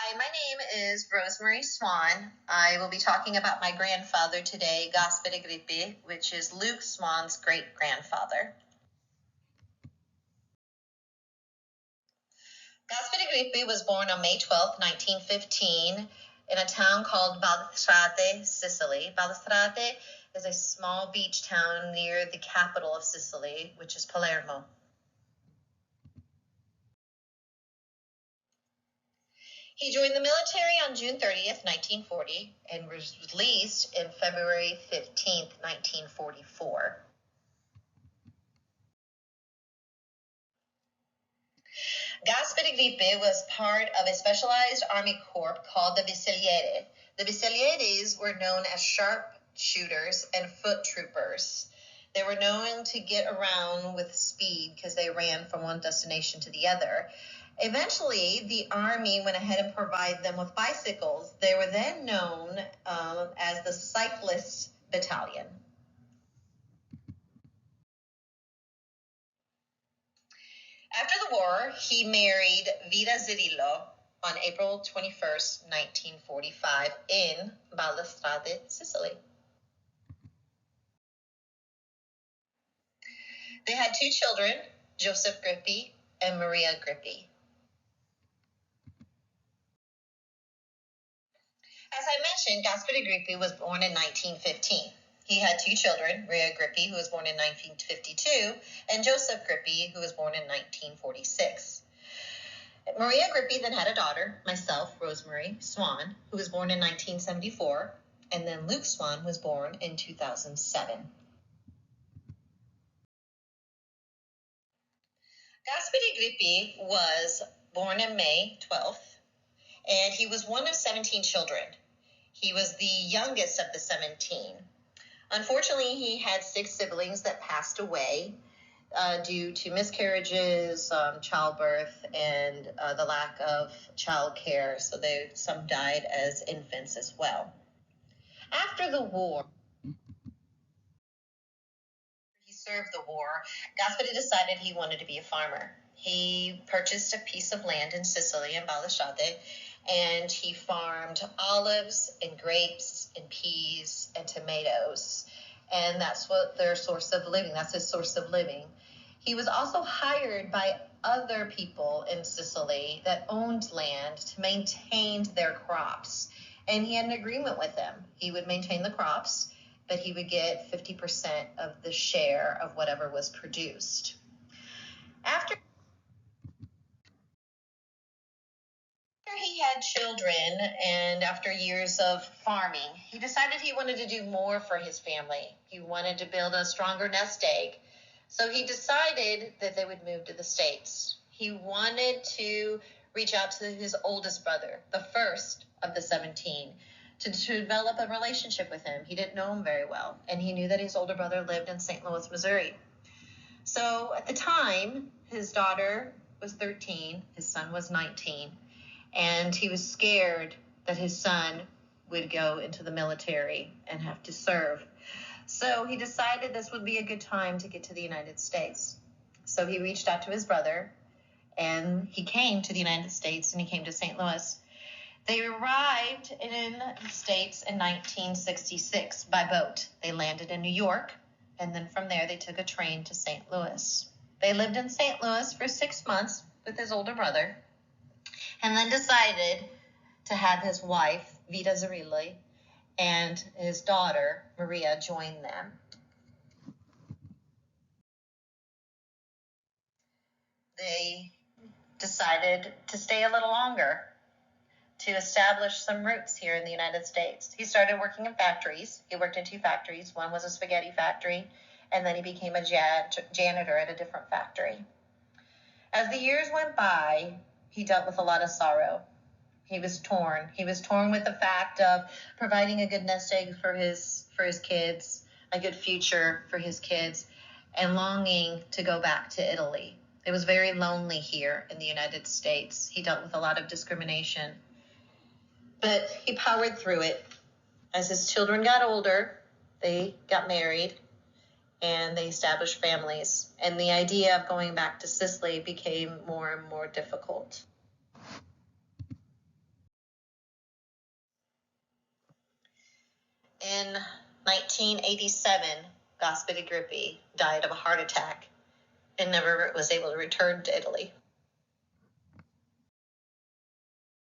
Hi, my name is Rosemary Swan. I will be talking about my grandfather today, Gaspare Grippi, which is Luke Swan's great-grandfather. Gaspare Grippi was born on May 12, 1915, in a town called Valstrate, Sicily. Valstrate is a small beach town near the capital of Sicily, which is Palermo. He joined the military on June 30th, 1940, and was released in February 15th, 1944. Gaspare Grippi was part of a specialized army corps called the Visilieri. The Visilieres were known as sharpshooters and foot troopers. They were known to get around with speed because they ran from one destination to the other. Eventually, the Army went ahead and provided them with bicycles. They were then known as the Cyclist Battalion. After the war, he married Vida Zirillo on April 21st, 1945, in Valstrate, Sicily. They had two children, Joseph Grippi and Maria Grippi. As I mentioned, Gaspare Grippi was born in 1915. He had two children, Maria Grippi, who was born in 1952, and Joseph Grippi, who was born in 1946. Maria Grippi then had a daughter, myself, Rosemary Swan, who was born in 1974, and then Luke Swan was born in 2007. Gaspare Grippi was born on May 12th, and he was one of 17 children. He was the youngest of the 17. Unfortunately, he had 6 siblings that passed away due to miscarriages, childbirth, and the lack of child care. So some died as infants as well. After the war, he served the war, Gaspare decided he wanted to be a farmer. He purchased a piece of land in Sicily, in Valstrate, and he farmed olives and grapes and peas and tomatoes. And that's what their source of living, that's his source of living. He was also hired by other people in Sicily that owned land to maintain their crops. And he had an agreement with them. He would maintain the crops, but he would get 50% of the share of whatever was produced. After he had children and after years of farming, he decided he wanted to do more for his family. He wanted to build a stronger nest egg. So he decided that they would move to the States. He wanted to reach out to his oldest brother, the first of the 17, to develop a relationship with him. He didn't know him very well, and he knew that his older brother lived in St. Louis, Missouri. So at the time, his daughter was 13, his son was 19, and he was scared that his son would go into the military and have to serve. So he decided this would be a good time to get to the United States. So he reached out to his brother, and he came to the United States, and he came to St. Louis. They arrived in the States in 1966 by boat. They landed in New York, and then from there they took a train to St. Louis. They lived in St. Louis for 6 months with his older brother, and then decided to have his wife, Vida Zirilli, and his daughter, Maria, join them. They decided to stay a little longer to establish some roots here in the United States. He started working in factories. He worked in 2 factories. One was a spaghetti factory, and then he became a janitor at a different factory. As the years went by, he dealt with a lot of sorrow. He was torn. He was torn with the fact of providing a good nest egg for his kids, a good future for his kids, and longing to go back to Italy. It was very lonely here in the United States. He dealt with a lot of discrimination, but he powered through it. As his children got older, they got married and they established families. And the idea of going back to Sicily became more and more difficult. In 1987, Gaspare Grippi died of a heart attack and never was able to return to Italy.